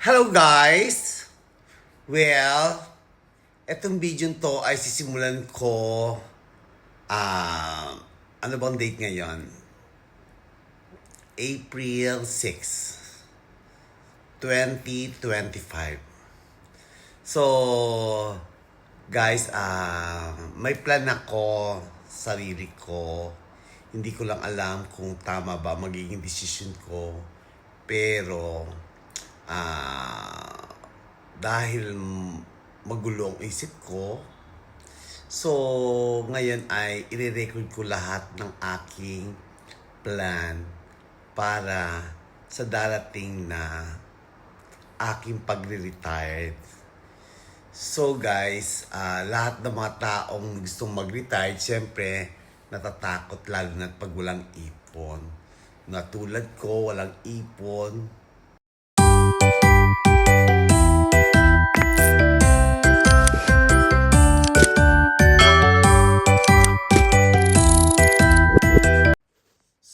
Hello guys! Well, etong video to ay sisimulan ko ano bang date ngayon? April 6, 2025. So, guys, may plan ako, sarili ko. Hindi ko lang alam kung tama ba magiging decision ko. Pero, dahil magulo ang isip ko, so ngayon ay i-record ko lahat ng aking plan para sa darating na aking pagre-retire. So guys, lahat ng mga taong gustong mag-retire, syempre natatakot lalo na pag walang ipon. Natulad ko, walang ipon.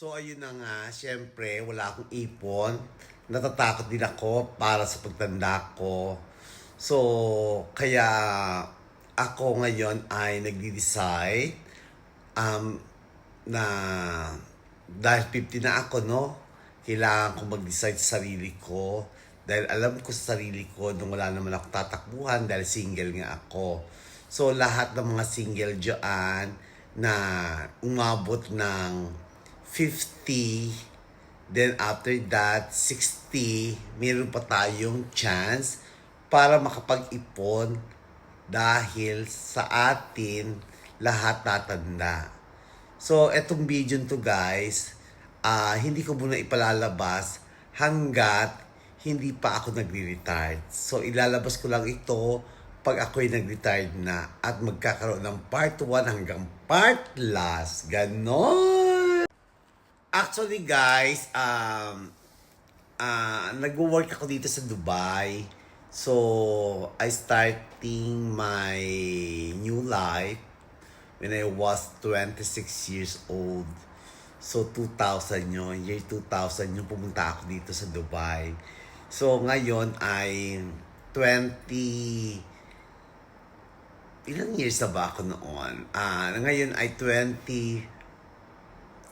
So ayun na nga, syempre wala akong ipon. Natatakot din ako para sa pagtanda ko. So kaya ako ngayon ay nagde-decide na dahil 50 na ako, no? Kailangan ko mag-decide sa sarili ko. Dahil alam ko sa sarili ko nung wala naman ako tatakbuhan dahil single nga ako. So lahat ng mga single dyan na umabot ng 50, then after that, 60, meron pa tayong chance para makapag-ipon dahil sa atin lahat tatanda. So, etong video to guys, hindi ko muna ipalalabas hanggat hindi pa ako nagre-retire. So, ilalabas ko lang ito pag ako'y nag-retire na at magkakaroon ng part 1 hanggang part last. Ganon! Actually guys, nag-work ako dito sa Dubai. So, I starting my new life when I was 26 years old. So, 2000 yun. Year 2000 yung pumunta ako dito sa Dubai. So, ngayon ay 20... Ilang years na ba ako noon? Ngayon ay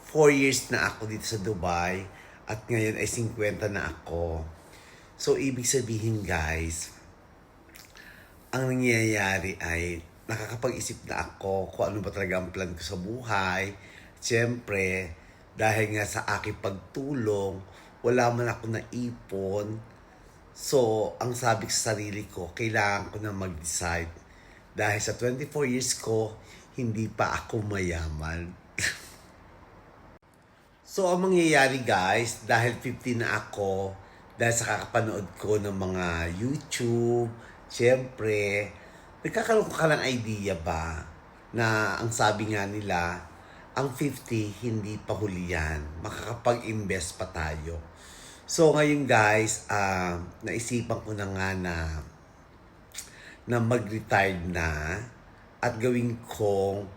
4 years na ako dito sa Dubai at ngayon ay 50 na ako. So, ibig sabihin guys, ang nangyayari ay nakakapag-isip na ako kung ano ba talaga ang plan ko sa buhay. Siyempre, dahil nga sa aking pagtulong, wala man ako na ipon. So, ang sabi ko sa sarili ko, kailangan ko na mag-decide. Dahil sa 24 years ko, hindi pa ako mayaman. So, ang mangyayari guys, dahil 50 na ako, dahil sa kakapanood ko ng mga YouTube, siyempre, nagkakaroon ka ng idea ba na ang sabi nga nila, ang 50 hindi pa huli yan. Makakapag-invest pa tayo. So, ngayon guys, naisipan ko na nga na mag-retire na at gawin kong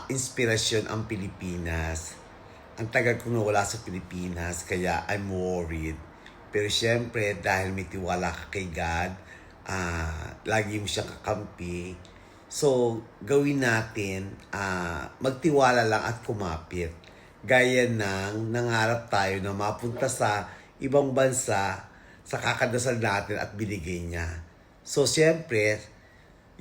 inspirasyon ang Pilipinas. Ang tagal ko nawala sa Pilipinas, kaya I'm worried. Pero syempre, dahil may tiwala ka kay God, lagi mo siyang kakampi. So, gawin natin, magtiwala lang at kumapit. Gaya ng nangarap tayo na mapunta sa ibang bansa sa kakadasal natin at binigay niya. So, syempre,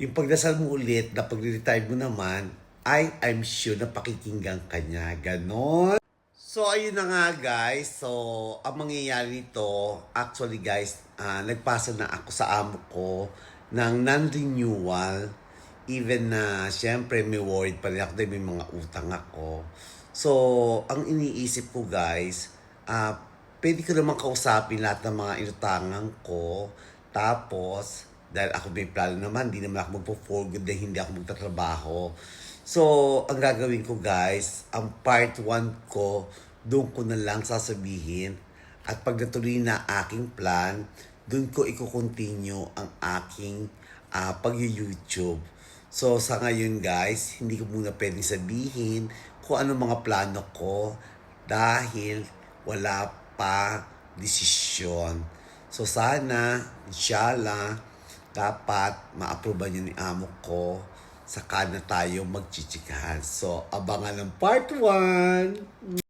yung pagdasal mo ulit na pag-retire mo naman, I'm sure na pakikinggan ka niya. Ganon. So, ayun na nga guys. So, ang mangyayari nito, actually guys, nagpasa na ako sa amo ko ng non-renewal. Even na, syempre, may worried pa rin ako dahil may mga utang ako. So, ang iniisip ko guys, pwede ko naman kausapin lahat ng mga inutangan ko. Tapos, dahil ako may plano naman, hindi naman ako magpo-for good dahil hindi ako magtatrabaho. So, ang gagawin ko guys, ang part 1 ko, doon ko na lang sasabihin. At pag natuloy na aking plan, doon ko i-continue ang aking pag-YouTube. So, sa ngayon guys, hindi ko muna pwedeng sabihin kung ano mga plano ko dahil wala pa desisyon. So sana, inshallah, dapat ma-approve niyo ni amo ko, saka na tayo magchichikahan. So abangan ng part 1.